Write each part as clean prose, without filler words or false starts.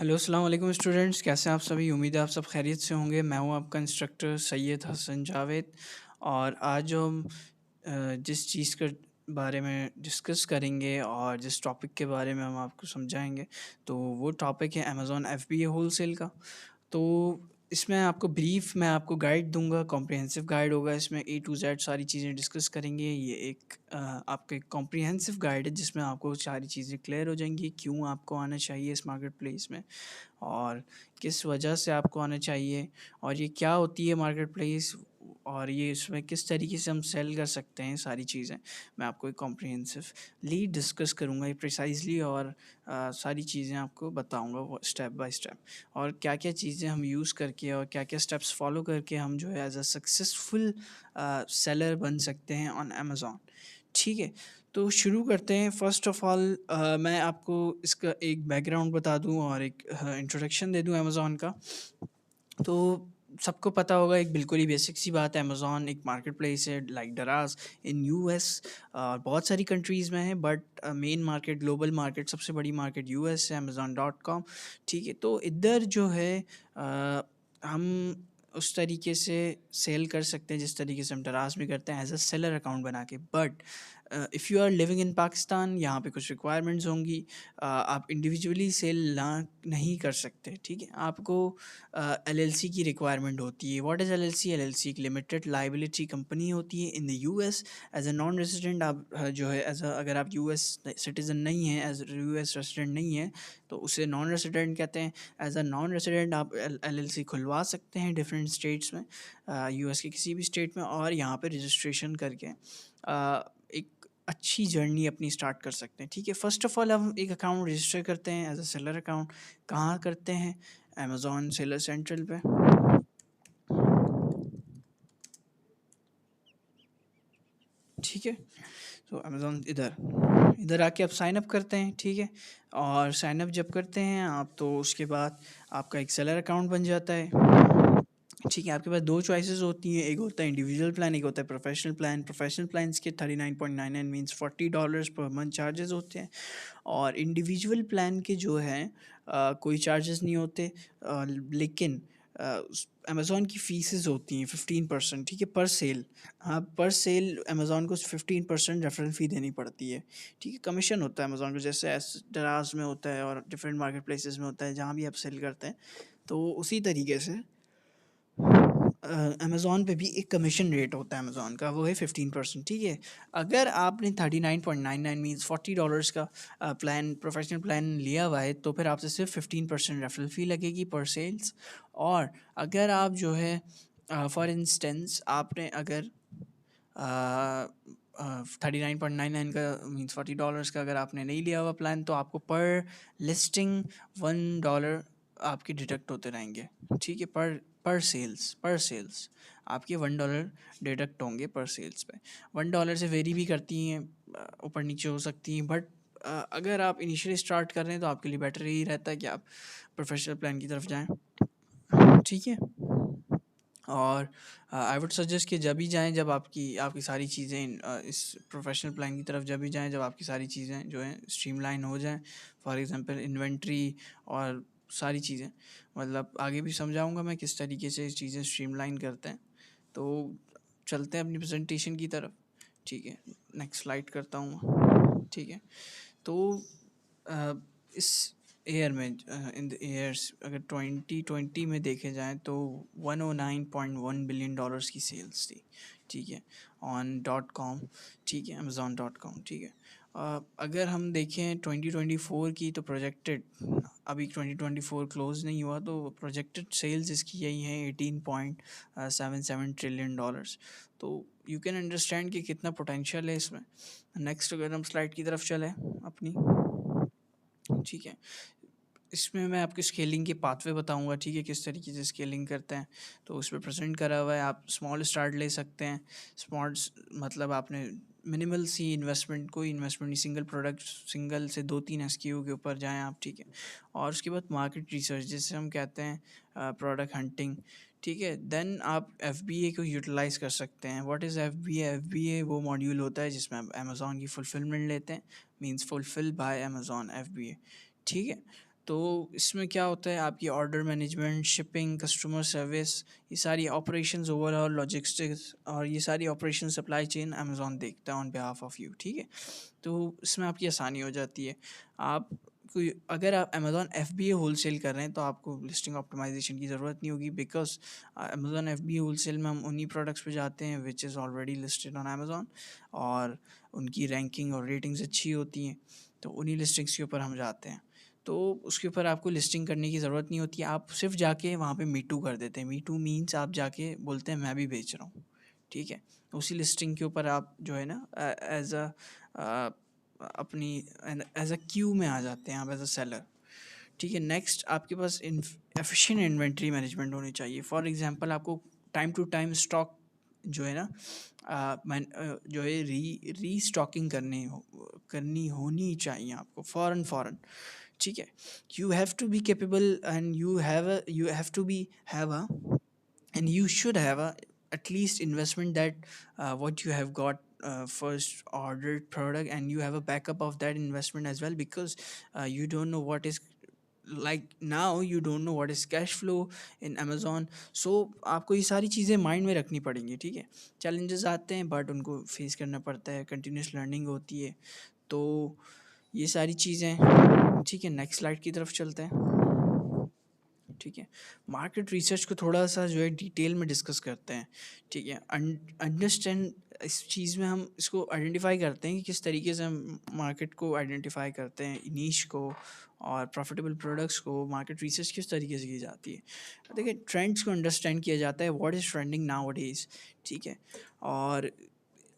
Hello, अस्सलाम वालेकुम students, कैसे हैं आप सभी? उम्मीद है आप सब खैरियत से होंगे। मैं हूं आपका इंस्ट्रक्टर सैयद हसन जावेद। और आज जो हम जिस चीज़ के बारे में डिस्कस करेंगे और जिस टॉपिक के बारे में हम आपको समझाएंगे, तो वो टॉपिक है अमेज़ॉन एफबीए होलसेल का। तो इसमें आपको ब्रीफ मैं आपको गाइड दूंगा, कॉम्प्रिहेंसिव गाइड होगा। इसमें ए टू जेड सारी चीज़ें डिस्कस करेंगे। ये एक आपका एक कॉम्प्रिहेंसिव गाइड है जिसमें आपको सारी चीज़ें क्लियर हो जाएंगी, क्यों आपको आना चाहिए इस मार्केट प्लेस में और किस वजह से आपको आना चाहिए, और ये क्या होती है मार्केट प्लेस, और ये इसमें किस तरीके से हम सेल कर सकते हैं। सारी चीज़ें मैं आपको एक कॉम्प्रिहेंसिवली डिस्कस करूँगा ये प्रिसाइजली, और सारी चीज़ें आपको बताऊँगा वो स्टेप बाय स्टेप, और क्या क्या चीज़ें हम यूज़ करके और क्या क्या स्टेप्स फॉलो करके हम जो है एज अ सक्सेसफुल सेलर बन सकते हैं ऑन अमेज़ॉन। ठीक है, तो शुरू करते हैं। फ़र्स्ट ऑफ़ ऑल मैं आपको इसका एक बैकग्राउंड बता दूँ और एक इंट्रोडक्शन दे दूँ अमेज़न का। तो सबको पता होगा, एक बिल्कुल ही बेसिक सी बात है, अमेज़न एक मार्केट प्लेस है लाइक दराज इन यूएस। बहुत सारी कंट्रीज़ में है, but main market, global market, सबसे बड़ी मार्केट यूएस है, अमेज़न.com। ठीक है, तो इधर जो है हम उस तरीके से सेल कर सकते हैं जिस तरीके से हम दराज में करते हैं, एज अ सेलर अकाउंट बना के। But if you are living in Pakistan, यहाँ पे कुछ रिक्वायरमेंट्स होंगी। आप इंडिविजुअली सेल ना नहीं कर सकते। ठीक है, आपको एलएलसी की रिक्वायरमेंट होती है। What is LLC? एलएलसी एक लिमिटेड लाइबिलिटी कंपनी होती है in the US. As a non resident आप जो है एज अ, अगर आप यूएस सिटीज़न नहीं हैं, एज यूएस रेजिडेंट नहीं है, तो उसे नॉन रेजिडेंट कहते हैं। एज अ नॉन रेजिडेंट आप एलएलसी खुलवा सकते हैं डिफरेंट स्टेट्स में, यूएस के किसी भी स्टेट में, और यहाँ पे रजिस्ट्रेशन करके एक अच्छी जर्नी अपनी स्टार्ट कर सकते हैं। ठीक है, फर्स्ट ऑफ ऑल हम एक अकाउंट रजिस्टर करते हैं एज अ सेलर अकाउंट। कहाँ करते हैं? अमेज़न सेलर सेंट्रल पे। ठीक है, तो अमेज़न इधर इधर आके आप साइन अप करते हैं। ठीक है, और साइन अप जब करते हैं आप, तो उसके बाद आपका एक सेलर अकाउंट बन जाता है। ठीक है, आपके पास दो चॉइसेस होती हैं, एक होता है इंडिविजुअल प्लान, एक होता है प्रोफेशनल प्लान। प्रोफेशनल प्लान्स के 39.99 मीन्स $40 पर मंथ चार्जेस होते हैं, और इंडिविजुअल प्लान के जो हैं कोई चार्जेस नहीं होते। लेकिन अमेज़ॉन की फ़ीसेस होती हैं 15%। ठीक है, पर सेल। हाँ, पर सेल अमेज़ॉन को 15% रेफरल फ़ी देनी पड़ती है। ठीक है, कमीशन होता है अमेज़ॉन को, जैसे एस दराज में होता है और डिफरेंट मार्केट प्लेसेस में होता है, जहाँ भी आप सेल करते हैं। तो उसी तरीके से अमेज़ॉन पे भी एक कमीशन रेट होता है अमेज़ॉन का, वो है 15%। ठीक है, अगर आपने 39.99 मीन्स $40 का प्लान, प्रोफेशनल प्लान लिया हुआ है, तो फिर आपसे सिर्फ 15% रेफरल फ़ी लगेगी पर सेल्स। और अगर आप जो है फॉर इंस्टेंस आपने अगर 39.99 का मीन्स $40 का अगर आपने नहीं लिया हुआ प्लान, तो आपको पर लिस्टिंग $1 आपके डिडक्ट होते रहेंगे। ठीक है, पर सेल्स आपके $1 डिडक्ट होंगे पर सेल्स पे। $1 से वेरी भी करती हैं, ऊपर नीचे हो सकती हैं, बट अगर आप इनिशियली स्टार्ट कर रहे हैं तो आपके लिए बेटर यही रहता है कि आप प्रोफेशनल प्लान की तरफ जाएं। ठीक है, और आई वुड सजेस्ट कि जब भी जाएँ, जब आपकी आपकी सारी चीज़ें इस प्रोफेशनल प्लान की तरफ जब भी जाएँ, जब आपकी सारी चीज़ें जो हैं स्ट्रीमलाइन हो जाएँ। फॉर एग्ज़ाम्पल इन्वेंट्री और सारी चीज़ें, मतलब आगे भी समझाऊँगा मैं किस तरीके से चीज़ें स्ट्रीमलाइन करते हैं। तो चलते हैं अपनी प्रेजेंटेशन की तरफ। ठीक है, नेक्स्ट स्लाइड करता हूँ मैं। ठीक है, तो अ, इस ईयर में, इन द ईयर्स अगर 2020 में देखे जाएँ, तो $109.1 बिलियन की सेल्स थी। ठीक है, ऑन डॉट कॉम। ठीक है, अमेज़न.com। ठीक है, अगर हम देखें 2024 की, तो प्रोजेक्टेड, अभी 2024 क्लोज नहीं हुआ, तो प्रोजेक्टेड सेल्स इसकी यही है $18.77 ट्रिलियन। तो यू कैन अंडरस्टैंड कि कितना पोटेंशियल है इसमें। नेक्स्ट अगर हम स्लाइड की तरफ चलें अपनी। ठीक है, इसमें मैं आपको स्केलिंग के पाथवे बताऊंगा। ठीक है, किस तरीके से स्केलिंग करते हैं, तो उस पर प्रेजेंट करा हुआ है। आप स्मॉल स्टार्ट ले सकते हैं। स्मॉल मतलब आपने मिनिमल सी इन्वेस्टमेंट, कोई इन्वेस्टमेंट नहीं, सिंगल प्रोडक्ट, सिंगल से 2-3 एसक्यू के ऊपर जाएं आप। ठीक है, और उसके बाद मार्केट रिसर्च, जिसे हम कहते हैं प्रोडक्ट हंटिंग। ठीक है, देन आप FBA को यूटिलाइज़ कर सकते हैं। What is FBA? FBA वो मॉड्यूल होता है जिसमें आप अमेज़ॉन की फुलफिलमेंट लेते हैं, means fulfil bye Amazon, FBA। ठीक है, तो इसमें क्या होता है, आपकी order management, shipping, customer service, ये सारी ऑपरेशंस, ओवरऑल लॉजिस्टिक्स और ये सारी ऑपरेशन सप्लाई चेन अमेज़ॉन देखता है ऑन बिहाफ ऑफ यू, ठीक है। तो इसमें आपकी आसानी हो जाती है। आप कोई अगर आप अमेज़ॉन एफबीए होलसेल कर रहे हैं तो आपको लिस्टिंग ऑप्टिमाइजेशन की ज़रूरत नहीं होगी, बिकॉज अमेज़ॉन एफबीए होलसेल में हम उन्हीं प्रोडक्ट्स पे जाते हैं which is already listed on Amazon, और उनकी रैंकिंग और रेटिंग्स अच्छी होती हैं, तो उन्हीं लिस्टिंग्स के ऊपर हम जाते हैं। तो उसके ऊपर आपको लिस्टिंग करने की ज़रूरत नहीं होती है, आप सिर्फ जाके वहाँ पे मीटू कर देते हैं। मीटू मीन्स आप जाके बोलते हैं मैं भी बेच रहा हूँ, ठीक है। उसी लिस्टिंग के ऊपर आप जो है ना एज अ अपनी एज अ क्यू में आ जाते हैं आप एज अ सेलर, ठीक है। नेक्स्ट, आपके पास एफिशिएंट इन्वेंट्री मैनेजमेंट होनी चाहिए। फॉर एग्जांपल, आपको टाइम टू टाइम स्टॉक जो है ना जो है री स्टॉकिंग करनी होनी चाहिए आपको फ़ौरन फ़ौरन, ठीक है। You have to be capable and you have to be have a and you should have a at least investment that what you have got first ordered product, and you have a backup of that investment as well, because you don't know what is, like now you don't know what is cash flow in Amazon. So आपको ये सारी चीज़ें mind में रखनी पड़ेंगी, ठीक है। Challenges आते हैं बट उनको फेस करना पड़ता है, कंटिन्यूस लर्निंग होती है, तो ये सारी चीज़ें, ठीक है। नेक्स्ट स्लाइड की तरफ चलते हैं, ठीक है। मार्केट रिसर्च को थोड़ा सा जो है डिटेल में डिस्कस करते हैं, ठीक है। अंडरस्टैंड, इस चीज़ में हम इसको आइडेंटिफाई करते हैं कि किस तरीके से हम मार्केट को आइडेंटिफाई करते हैं, नीश को और प्रॉफिटेबल प्रोडक्ट्स को। मार्केट रिसर्च किस तरीके से की जाती है, देखिए ट्रेंड्स को अंडरस्टैंड किया जाता है, what is trending now days, ठीक है। और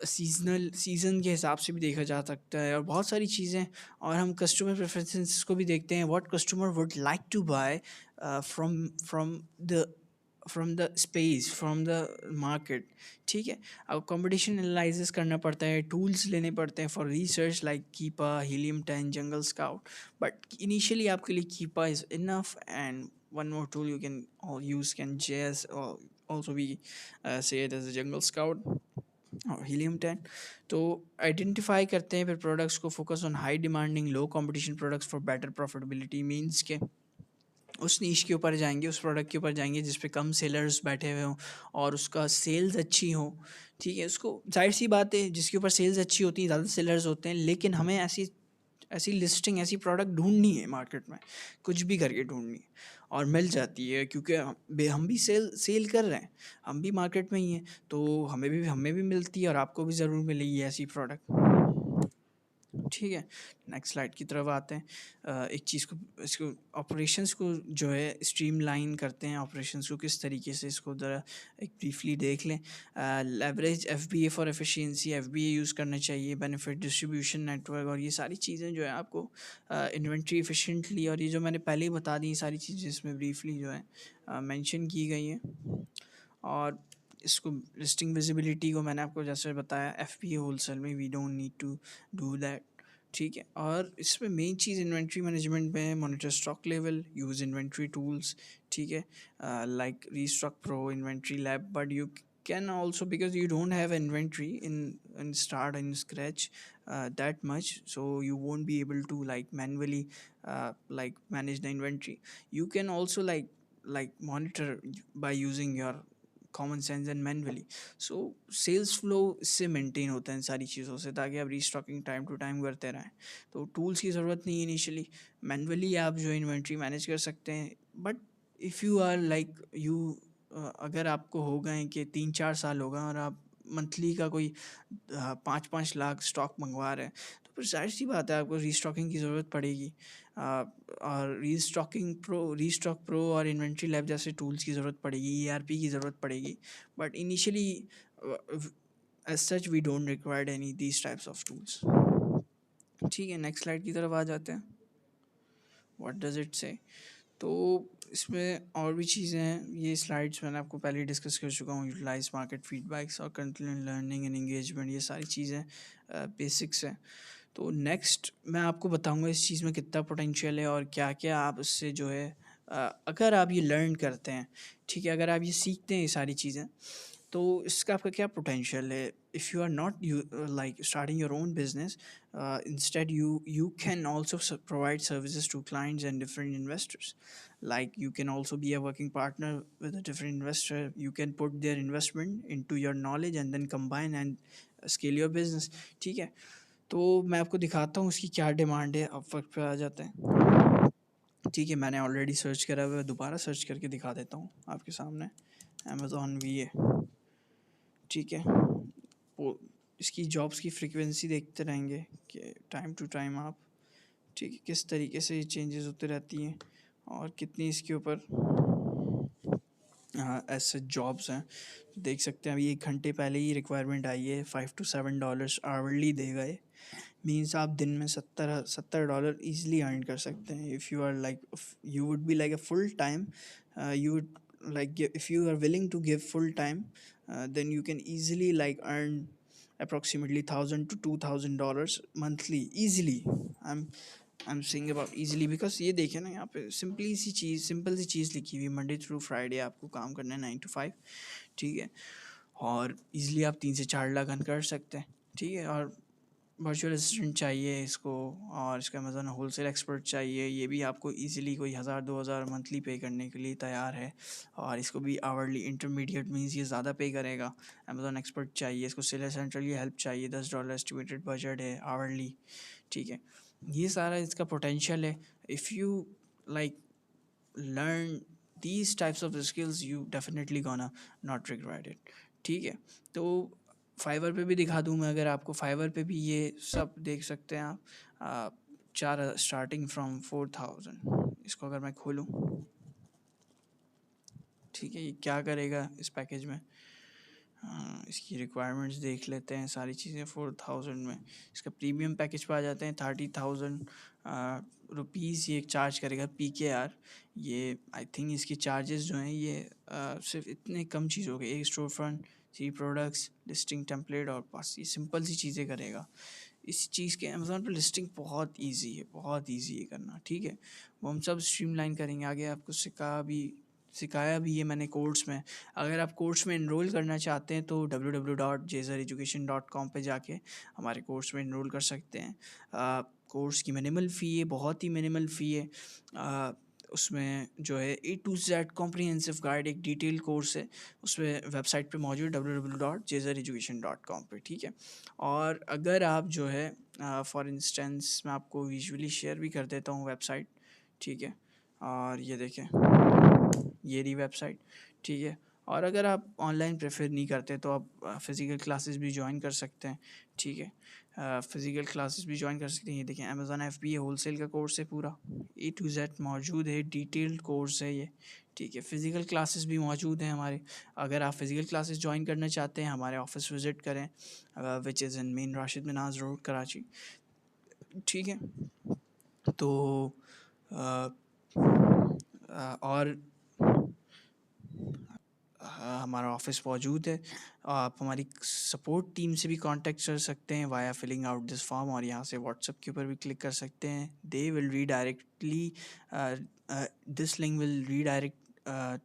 सीज़न के हिसाब से भी देखा जा सकता है और बहुत सारी चीज़ें। और हम कस्टमर प्रेफरेंसेस को भी देखते हैं, what customer would like to buy from from the space, from the market, ठीक है। अब कंपटीशन एनालिसिस करना पड़ता है, टूल्स लेने पड़ते हैं for research like Keepa, Helium 10, Jungle Scout, but initially आपके लिए Keepa is enough, and one more tool you can all use can JS or also be say it as a jungle scout और helium 10। तो identify करते हैं फिर products को, focus on high demanding low competition products for better profitability, means के उस नीश के ऊपर जाएंगे, उस प्रोडक्ट के ऊपर जाएंगे जिस पे कम सेलर्स बैठे हुए हों और उसका सेल्स अच्छी हो, ठीक है। उसको जाहिर सी बात है, जिसके ऊपर सेल्स अच्छी होती हैं ज़्यादा सेलर्स होते हैं, लेकिन हमें ऐसी ऐसी लिस्टिंग, ऐसी प्रोडक्ट ढूंढनी है मार्केट में, कुछ भी करके ढूंढनी है, और मिल जाती है क्योंकि हम भी सेल कर रहे हैं, हम भी मार्केट में ही हैं, तो हमें भी मिलती है और आपको भी ज़रूर मिलेगी ऐसी प्रोडक्ट, ठीक है। नेक्स्ट स्लाइड की तरफ आते हैं। एक चीज़ को, इसको ऑपरेशंस को जो है स्ट्रीमलाइन करते हैं, ऑपरेशंस को किस तरीके से, इसको ज़रा एक ब्रीफली देख लें। Leverage FBA for efficiency, FBA use करना चाहिए, बेनिफिट डिस्ट्रीब्यूशन नेटवर्क, और ये सारी चीज़ें जो है आपको इन्वेंट्री एफिशिएंटली, और ये जो मैंने पहले ही बता दी, ये सारी चीज़ें इसमें ब्रीफली जो है मेंशन की गई हैं। और इसको लिस्टिंग विजिबिलिटी को मैंने आपको जैसे बताया, एफबीए होलसेल में we don't need to do that, ठीक है। और इसमें मेन चीज़ इन्वेंट्री मैनेजमेंट में है, monitor stock level, use inventory tools, ठीक है, like restock pro, inventory lab, but you can also, because you don't have inventory in start in scratch that much, so you won't be able to like manually like manage the inventory. You can also like monitor by using your common sense and manually. So sales flow इससे maintain होता है इन सारी चीज़ों से, ताकि आप restocking time to time करते रहें। तो टूल्स की ज़रूरत नहीं है इनिशियली, मैनुअली आप जो इन्वेंट्री मैनेज कर सकते हैं। But if you are like you, अगर आपको हो गए कि 3-4 साल होगा और आप मंथली का कोई 5-5 लाख स्टॉक मंगवा रहे हैं, तो फिर जाहिर सी बात है आपको रीस्टॉकिंग की ज़रूरत पड़ेगी। और रीस्टॉक प्रो और इन्वेंट्री लैब जैसे टूल्स की ज़रूरत पड़ेगी, ईआरपी की ज़रूरत पड़ेगी, but initially as such we don't required any these types of tools, ठीक है। नेक्स्ट स्लाइड की तरफ आ जाते हैं, व्हाट डज इट से। तो इसमें और भी चीज़ें हैं, ये स्लाइड्स मैंने आपको पहले ही डिस्कस कर चुका हूँ, यूटिलाइज मार्केट फीडबैक्स और कंटिन्यू लर्निंग एंड एंगेजमेंट, ये सारी चीज़ें बेसिक्स हैं। तो नेक्स्ट मैं आपको बताऊंगा इस चीज़ में कितना पोटेंशियल है और क्या क्या आप उससे जो है अगर आप ये लर्न करते हैं, ठीक है, अगर आप ये सीखते हैं ये सारी चीज़ें, तो इसका आपका क्या पोटेंशियल है। if you are not like starting your own business, instead you can also provide services to clients and different investors. Like you can also be a working partner with a different investor. You can put their investment into your knowledge and then combine and scale your business. ठीक है, तो मैं आपको दिखाता हूँ उसकी क्या demand है। अब वक्त पे आ जाते हैं। ठीक है, मैंने ऑलरेडी सर्च करा हुआ है, दोबारा सर्च करके दिखा देता हूँ आपके सामने। अमेज़ॉन वी ए, ठीक है। वो इसकी जॉब्स की फ्रीक्वेंसी देखते रहेंगे कि टाइम टू टाइम आप, ठीक है, किस तरीके से ये चेंजेस होती रहती हैं और कितनी इसके ऊपर ऐसे जॉब्स हैं। देख सकते हैं अभी 1 घंटे पहले ही रिक्वायरमेंट आई है, $5 to $7 आवरली देगा ये। मीन्स आप दिन में $70 ईजिली अर्न कर सकते हैं। If you are like, you would be like a full time, you would like if you are willing to give full time, then you can easily like earn approximately $1,000 to $2,000 monthly easily. I'm saying about easily because ये देखें ना, यहाँ पे simple सी चीज़ लिखी हुई है, Monday through Friday आपको काम करना है 9 to 5, ठीक है। और इजीली आप 3 से 4 लाख अर्न कर सकते हैं, ठीक है। और वर्चुअल असिस्टेंट चाहिए इसको, और इसका अमेज़न होलसेल एक्सपर्ट चाहिए, ये भी आपको इजीली कोई 1,000 2,000 मंथली पे करने के लिए तैयार है। और इसको भी आवरली, इंटरमीडिएट मीन्स ये ज़्यादा पे करेगा। अमेज़न एक्सपर्ट चाहिए इसको, सेलर सेंट्रल की हेल्प चाहिए, $10 एस्टिमेटेड बजट है आवरली, ठीक है। ये सारा इसका पोटेंशियल है। If you like learn these types of skills, you definitely gonna not regret it, ठीक है। तो फाइवर पे भी दिखा दूँ मैं, अगर आपको फाइवर पे भी ये सब देख सकते हैं आप। चार स्टार्टिंग फ्रॉम 4,000। इसको अगर मैं खोलूँ, ठीक है, ये क्या करेगा इस पैकेज में। इसकी रिक्वायरमेंट्स देख लेते हैं, सारी चीज़ें 4,000 में। इसका प्रीमियम पैकेज पे आ जाते हैं, 30,000 रुपीज़ ये चार्ज करेगा PKR। ये आई थिंक इसके चार्जेस जो हैं ये सिर्फ इतने कम चीज़ों के, एक store front, 3 products, listing template, और बस ये सिंपल सी चीज़ें करेगा। इस चीज़ के अमेज़ोन पर लिस्टिंग बहुत इजी है, बहुत इजी है करना, ठीक है। वो हम सब स्ट्रीमलाइन करेंगे आगे, आपको सिखाया भी है मैंने कोर्स में। अगर आप कोर्स में इनरोल करना चाहते हैं तो www.jazereducation.com पे जाके हमारे कोर्स में इनरोल कर सकते हैं। कोर्स की मिनिमल फ़ी है, बहुत ही मिनिमल फ़ी है। उसमें जो है A to Z comprehensive guide, एक डिटेल कोर्स है, उसमें वेबसाइट पे मौजूद www.jazereducation.com पे, ठीक है। और अगर आप जो है फॉर इंस्टेंस मैं आपको विजुअली शेयर भी कर देता हूँ वेबसाइट, ठीक है। और ये देखें, ये रही वेबसाइट, ठीक है। और अगर आप ऑनलाइन प्रेफर नहीं करते तो आप फ़िज़िकल क्लासेस भी ज्वाइन कर सकते हैं, ठीक है। फ़िज़िकल क्लासेस भी ज्वाइन कर सकते हैं। ये देखें, अमेज़न FBA होलसेल का कोर्स है, पूरा A to Z मौजूद है, डिटेल्ड कोर्स है ये, ठीक है। फ़िज़िकल क्लासेस भी मौजूद हैं हमारे। अगर आप फ़िज़िकल क्लासेस ज्वाइन करना चाहते हैं, हमारे ऑफिस विज़िट करें, which is in main Rashid Minhas road, Karachi, ठीक है। तो अ, और हमारा ऑफिस मौजूद है। आप हमारी सपोर्ट टीम से भी कांटेक्ट कर सकते हैं via filling out this form, और यहाँ से व्हाट्सएप के ऊपर भी क्लिक कर सकते हैं। They will redirectly, this link will redirect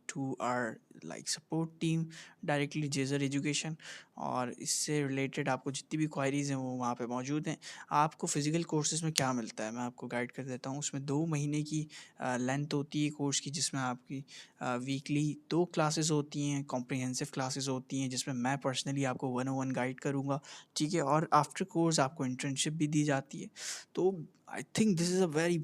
to our like support team directly, जेज़र एजुकेशन। और इससे रिलेटेड आपको जितनी भी क्वायरीज़ हैं वो वहाँ पे मौजूद हैं। आपको फ़िज़िकल कोर्सेज़ में क्या मिलता है मैं आपको गाइड कर देता हूँ। उसमें 2 महीने की लेंथ होती है कोर्स की, जिसमें आपकी वीकली 2 क्लासेस होती हैं, कॉम्प्रिहेंसिव क्लासेस होती हैं, जिसमें मैं पर्सनली आपको 101 गाइड करूँगा, ठीक है। और आफ्टर कोर्स आपको इंटर्नशिप भी दी जाती है। तो I think this is a very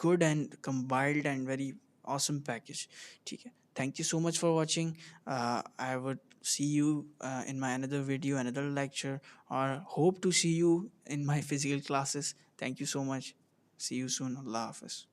good and combined and very awesome package, ठीक है। Thank you so much for watching. I would see you in my another video, another lecture, or hope to see you in my physical classes. Thank you so much. See you soon. Allah Hafiz.